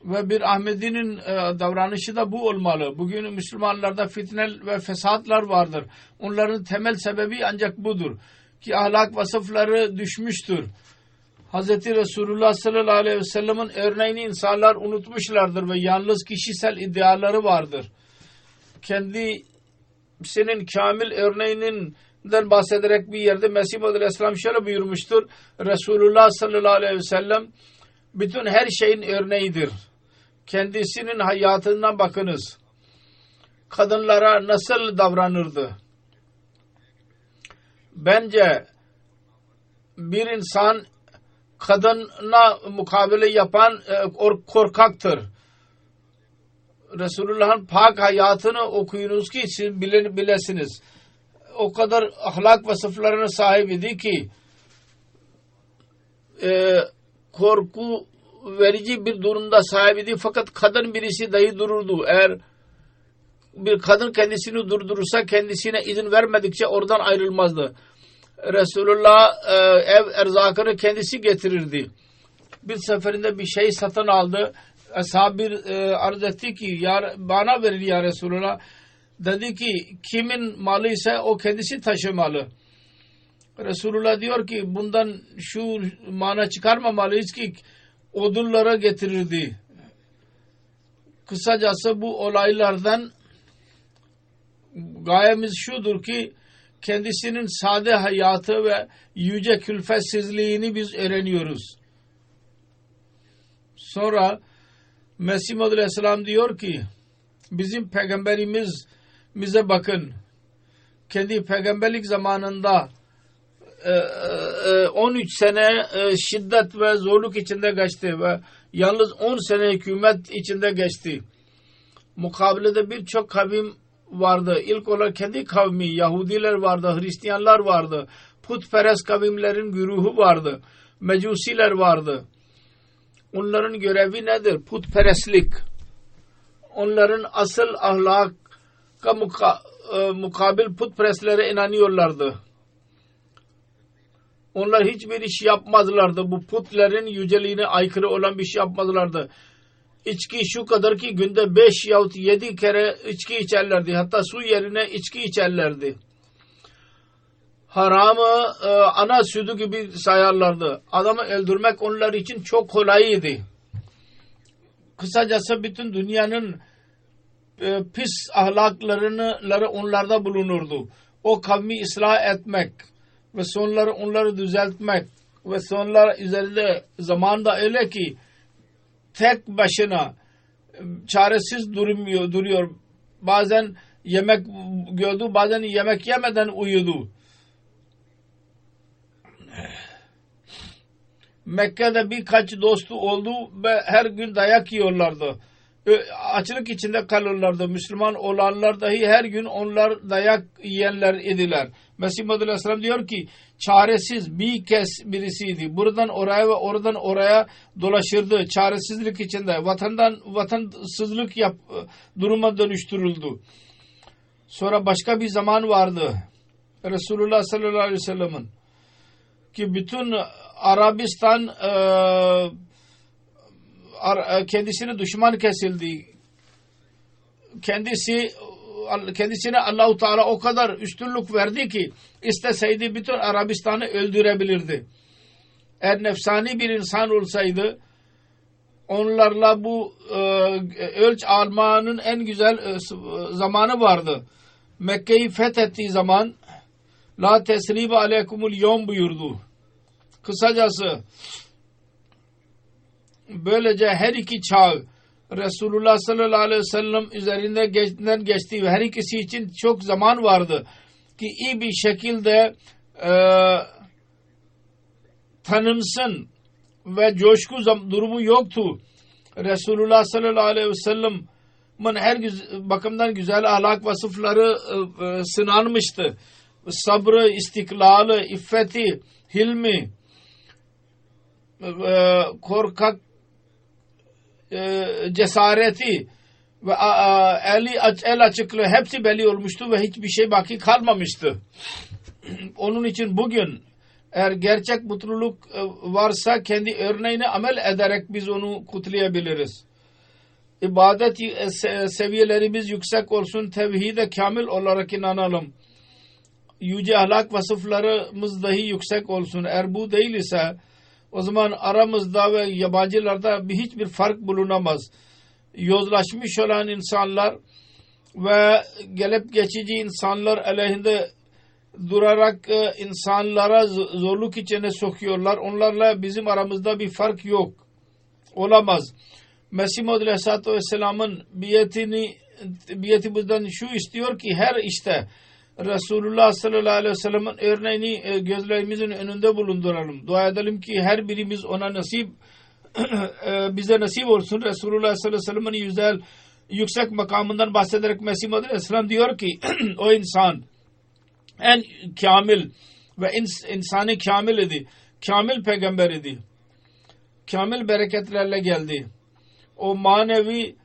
Speaker 2: Ve bir Ahmedi'nin davranışı da bu olmalı. Bugün Müslümanlarda fitne ve fesatlar vardır. Onların temel sebebi ancak budur. Ki ahlak vasıfları düşmüştür. Hz. Resulullah sallallahu aleyhi ve sellem'in örneğini insanlar unutmuşlardır ve yalnız kişisel iddiaları vardır. Kendisinin kamil örneğinden bahsederek bir yerde Mesih Muhammed Aleyhisselam şöyle buyurmuştur. Resulullah sallallahu aleyhi ve sellem bütün her şeyin örneğidir. Kendisinin hayatından bakınız. Kadınlara nasıl davranırdı? Bence bir insan kadına mukabele yapan korkaktır. Resulullah'ın pak hayatını okuyunuz ki siz bilesiniz. O kadar ahlak vasıflarına sahibiydi ki korku verici bir durumda sahibiydi. Fakat kadın birisi dahi dururdu. Eğer bir kadın kendisini durdurursa kendisine izin vermedikçe oradan ayrılmazdı. Resulullah ev erzakını kendisi getirirdi. Bir seferinde bir şey satın aldı. Ashab arz etti ki bana verir ya Resulullah. Dedi ki kimin malı ise o kendisi taşımalı. Resulullah diyor ki bundan şu mana çıkarmamalıyız ki odunlara getirirdi. Kısacası bu olaylardan gayemiz şudur ki kendisinin sade hayatı ve yüce külfetsizliğini biz öğreniyoruz. Sonra Mesih Maud Aleyhisselam diyor ki bizim peygamberimiz bize bakın kendi peygamberlik zamanında 13 sene şiddet ve zorluk içinde geçti ve yalnız 10 sene hükümet içinde geçti. Mukabilede birçok kavim vardı. İlk olarak kendi kavmi Yahudiler vardı, Hristiyanlar vardı, putperest kavimlerin güruhu vardı, Mecusiler vardı. Onların görevi nedir? Putperestlik. Onların asıl ahlaka mukabil putperestlere inanıyorlardı. Onlar hiçbir iş yapmazlardı. Bu putlerin yüceliğine aykırı olan bir şey yapmazlardı. İçki şu kadar ki günde 5 yahut 7 kere içki içerlerdi. Hatta su yerine içki içerlerdi. Haramı ana sütü gibi sayarlardı. Adamı öldürmek onlar için çok kolaydı. Kısacası bütün dünyanın pis ahlakları onlarda bulunurdu. O kavmi ıslah etmek ve sonları onları düzeltmek ve sonlar üzerinde zamanda öyle ki tek başına çaresiz duruyor. Bazen yemek gördü, bazen yemek yemeden uyudu. Mekke'de birkaç dostu oldu ve her gün dayak yiyorlardı. Açlık içinde kalırlardı. Müslüman olanlar dahi her gün onlar dayak yiyenler idiler. Mesih Maud Aleyhisselam diyor ki çaresiz bir kez birisiydi. Buradan oraya ve oradan oraya dolaşırdı. Çaresizlik içinde. Vatansızlık duruma dönüştürüldü. Sonra başka bir zaman vardı. Resulullah sallallahu aleyhi ve sellem'in ki bütün Arabistan kendisine düşman kesildi. Kendisine Allah-u Teala o kadar üstünlük verdi ki isteseydi bütün Arabistan'ı öldürebilirdi. Eğer nefsani bir insan olsaydı onlarla bu ölç almanın en güzel zamanı vardı. Mekke'yi fethettiği zaman La tesribe aleykumul yevm buyurdu. Kısacası böylece her iki çağ Resulullah sallallahu aleyhi ve sellem üzerinden geçti ve her ikisi için çok zaman vardı ki iyi bir şekilde tanınsın ve coşku durumu yoktu. Resulullah sallallahu aleyhi ve sellem'in her bakımdan güzel ahlak vasıfları sınanmıştı. Sabrı, istiklali, iffeti, hilmi, korkak cesareti ve el açıklığı hepsi belli olmuştu ve hiçbir şey baki kalmamıştı. Onun için bugün eğer gerçek mutluluk varsa kendi örneğine amel ederek biz onu kutlayabiliriz. İbadet seviyelerimiz yüksek olsun, tevhide kamil olarak inanalım. Yüce ahlak vasıflarımız dahi yüksek olsun. Eğer bu değil ise o zaman aramızda ve yabancılarda hiçbir fark bulunamaz. Yozlaşmış olan insanlar ve gelip geçici insanlar aleyhinde durarak insanlara zorluk içine sokuyorlar. Onlarla bizim aramızda bir fark yok. Olamaz. Mesih Maud Aleyhisselatü Vesselam'ın biyeti bizden şu istiyor ki her işte Resulullah sallallahu aleyhi ve sellem'in örneğini gözlerimizin önünde bulunduralım. Dua edelim ki her birimiz ona nasip bize nasip olsun. Resulullah sallallahu aleyhi ve sellem'in güzel yüksek makamından bahsederek Mesih Muhammed Aleyhisselam diyor ki o insan en kamil ve insanı kamil idi. Kamil peygamber idi. Kamil bereketlerle geldi. O manevi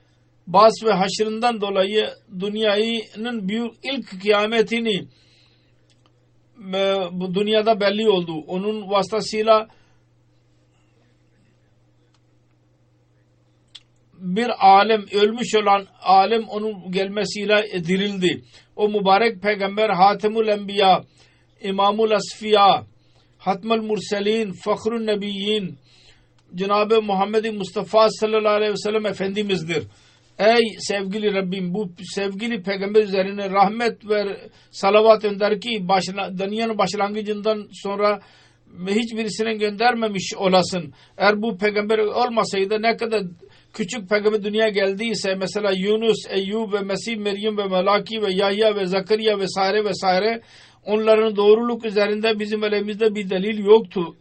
Speaker 2: bas ve haşrından dolayı dünyanın büyük ilk kıyametini bu dünyada belli oldu. Onun vasıtasıyla bir alem, ölmüş olan alem onun gelmesiyle dirildi. O mübarek peygamber Hatemul Enbiya, İmamul Asfiya, Hatmul Murselin, Fakhrun Nebiyyin, Cenab-ı Muhammed Mustafa sallallahu aleyhi ve sellem Efendimiz'dir. Ey sevgili Rabbim, bu sevgili peygamber üzerine rahmet ve salavat gönder ki dünyanın başlangıcından sonra hiçbirisine göndermemiş olasın. Eğer bu peygamber olmasaydı ne kadar küçük peygamber dünyaya geldiyse, mesela Yunus, Eyyub ve Mesih, Meryem ve Melaki ve Yahya ve Zakariya vesaire vesaire, onların doğruluk üzerinde bizim elimizde bir delil yoktu.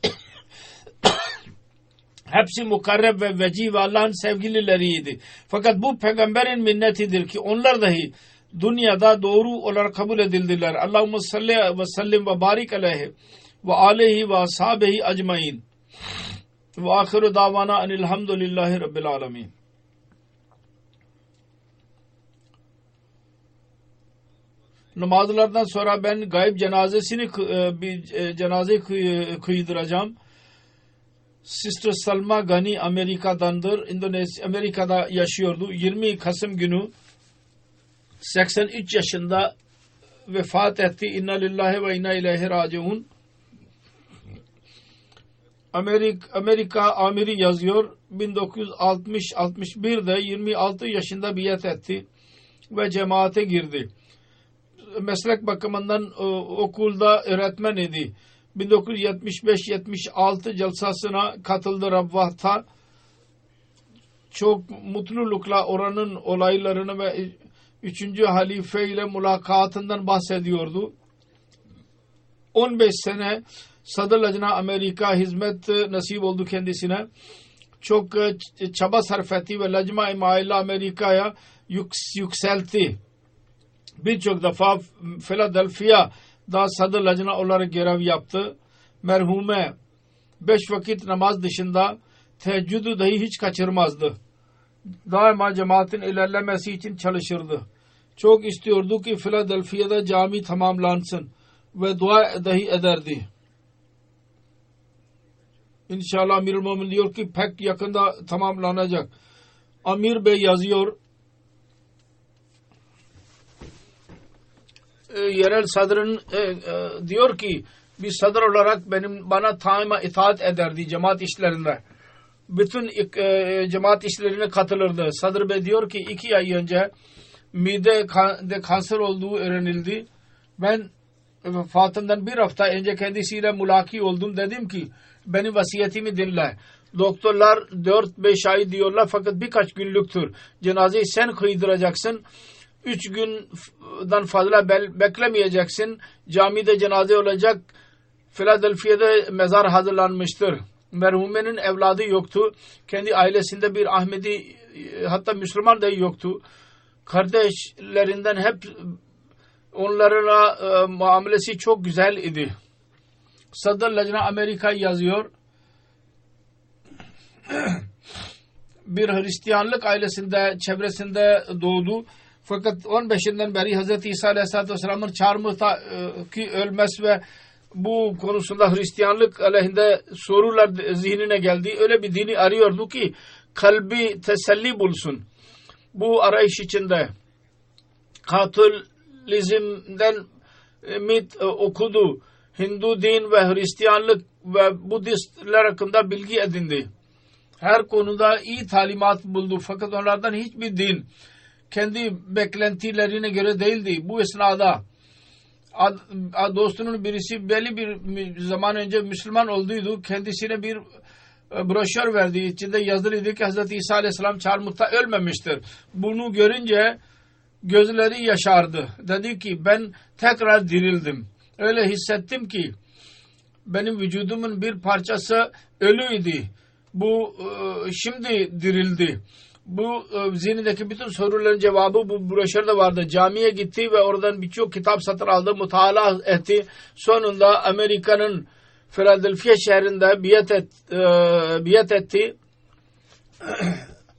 Speaker 2: Hepsi mukarreb ve vecih ve Allah'ın sevgilileriydi. Fakat bu peygamberin minnetidir ki onlar dahi dünyada doğru olarak kabul edildiler. Allahümme salli ve sellim ve barik aleyhi ve aleyhi ve ashabehi ecmain. Ve ahiru davana enilhamdülillahi rabbil alemin. Namazlardan sonra ben gayb cenazesini bir cenaze kıydıracağım. Sister Salma Gani Amerika'dandır. Amerika'da yaşıyordu. 20 Kasım günü 83 yaşında vefat etti. İnna lillahi ve inna ileyhi raciun. Amerika amiri yazıyor. 1960-61'de 26 yaşında biat etti ve cemaate girdi. Meslek bakımından okulda öğretmen idi. 1975-76 celsasına katıldı Rabvah'ta. Çok mutlulukla oranın olaylarını ve 3. halife ile mülakatından bahsediyordu. 15 sene Sadr Lajna Amerika hizmet nasip oldu kendisine. Çok çaba sarf etti ve Lajna-i Mailla Amerika'ya yükseltti. Birçok defa Philadelphia'da Sadr Lajna olarak görev yaptı. Merhume 5 vakit namaz dışında teheccüdü dahi hiç kaçırmazdı. Daima cemaatin ilerlemesi için çalışırdı. Çok istiyordu ki Philadelphia'da cami tamamlansın ve dua dahi ederdi. İnşallah Amirul Mu'minin diyor ki pek yakında tamamlanacak. Amir Bey yazıyor. Yerel sadrın diyor ki bir sadr olarak bana daima itaat ederdi cemaat işlerinde. Bütün cemaat işlerine katılırdı. Sadr Bey diyor ki 2 ay önce midede kanser olduğu öğrenildi. Ben vefatından bir hafta önce kendisiyle mülaki oldum. Dedim ki benim vasiyetimi dinle. Doktorlar 4-5 ay diyorlar fakat birkaç günlüktür. Cenazeyi sen kıydıracaksın. 3 günden fazla beklemeyeceksin. Camide cenaze olacak. Philadelphia'da mezar hazırlanmıştır. Merhumenin evladı yoktu. Kendi ailesinde bir Ahmedi hatta Müslüman da yoktu. Kardeşlerinden hep onlarla muamelesi çok güzel idi. Sadr Lajna Amerika yazıyor. Bir Hristiyanlık ailesinde, çevresinde doğdu. Fakat 15'inden beri Hz. İsa Aleyhisselatü Vesselam'ın çağrımında ki ölmez ve bu konusunda Hristiyanlık aleyhinde sorular zihnine geldi. Öyle bir dini arıyordu ki kalbi teselli bulsun. Bu arayış içinde Katolizmden okudu. Hindu din ve Hristiyanlık ve Budistler hakkında bilgi edindi. Her konuda iyi talimat buldu. Fakat onlardan hiçbir din kendi beklentilerine göre değildi. Bu esnada dostunun birisi belli bir zaman önce Müslüman olduydu. Kendisine bir broşür verdi. İçinde yazılıydı ki Hz. İsa Aleyhisselam çarmıhta ölmemiştir. Bunu görünce gözleri yaşardı. Dedi ki ben tekrar dirildim. Öyle hissettim ki benim vücudumun bir parçası ölüydü. Bu şimdi dirildi. Bu zihnindeki bütün soruların cevabı bu broşürde vardı. Camiye gitti ve oradan birçok kitap satın aldı, mutala etti. Sonunda Amerika'nın Philadelphia şehrinde biat etti.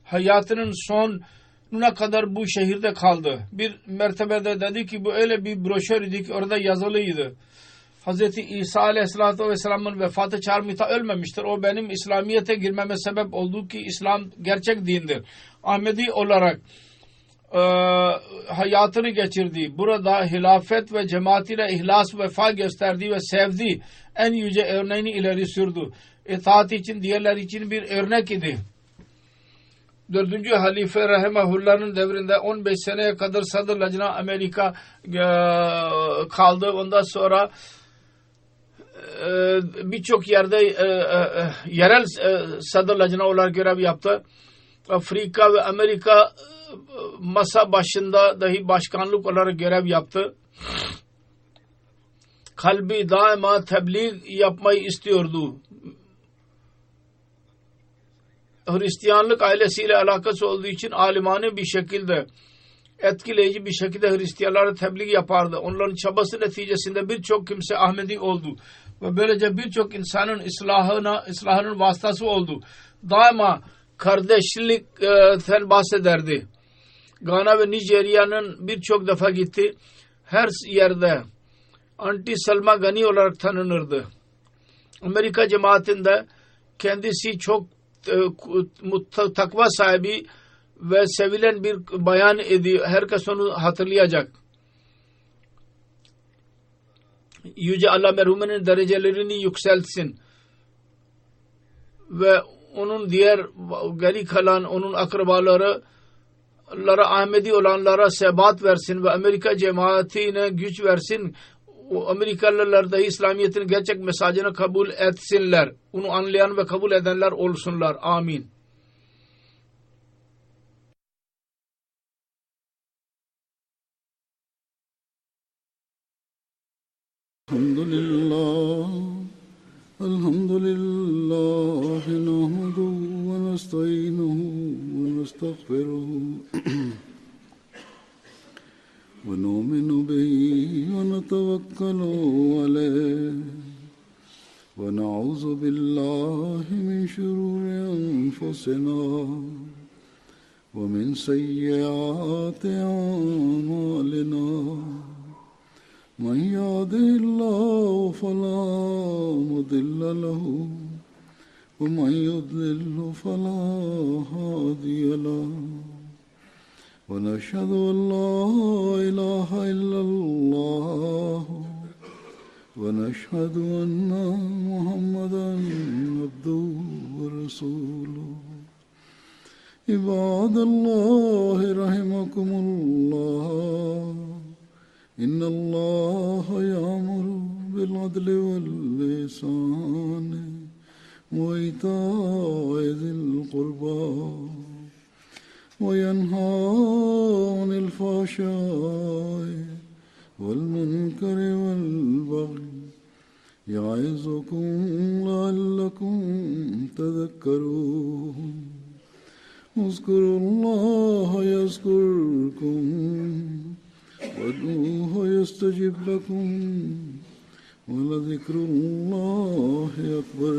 Speaker 2: Hayatının sonuna kadar bu şehirde kaldı. Bir mertebede dedi ki bu öyle bir broşür idi ki orada yazılıydı. Hz. İsa Aleyhisselatü Vesselam'ın vefatı çarmıhta ölmemiştir. O benim İslamiyet'e girmeme sebep oldu ki İslam gerçek dindir. Ahmedi olarak hayatını geçirdi. Burada hilafet ve cemaatiyle ihlas vefa gösterdi ve sevdi. En yüce örneğini ileri sürdü. İtaat için diğerler için bir örnek idi. 4. Halife Rahimahullah'ın devrinde 15 seneye kadar Sadr Lajna Amerika kaldı. Ondan sonra birçok yerde yerel Sadr Lajna olarak görev yaptı. Afrika ve Amerika masa başında dahi başkanlık olarak görev yaptı. Kalbi daima tebliğ yapmayı istiyordu. Hristiyanlık ailesiyle alakası olduğu için alimane bir şekilde, etkileyici bir şekilde Hristiyanlara tebliğ yapardı. Onların çabası neticesinde birçok kimse Ahmedi oldu. Ve böylece birçok insanın ıslahının vasıtası oldu. Daima kardeşlikten bahsederdi. Gana ve Nijerya'nın birçok defa gitti. Her yerde Anti Salma Gani olarak tanınırdı. Amerika cemaatinde kendisi çok takva sahibi ve sevilen bir bayan ediyor. Herkes onu hatırlayacak. Yüce Allah merhumenin derecelerini yükseltsin ve onun diğer geri kalan onun akrabaları Ahmedi olanlara sebat versin ve Amerika cemaatine güç versin. O Amerikalılar da İslamiyet'in gerçek mesajını kabul etsinler. Onu anlayan ve kabul edenler olsunlar. Amin.
Speaker 1: Elhamdülillah nahmeduhu ve nestainuhu ve nestağfiruhu ونؤمن به ونتوكل عليه ونعوذ بالله من شرور أنفسنا ومن سيئات أعمالنا من يهده الله فلا مضل له ومن يضلل فلا هادي له ونشهد أن لا إله إلا الله ونشهد أن محمدا عبده ورسوله عباد الله رحمكم الله إن الله يأمر بالعدل والإحسان وإيتاء ذي القربى وينهى عن الفحشاء والمنكر والبغي يعظكم لعلكم تذكرون اذكروا الله يذكركم وادعوه يستجب لكم ولذكر الله أكبر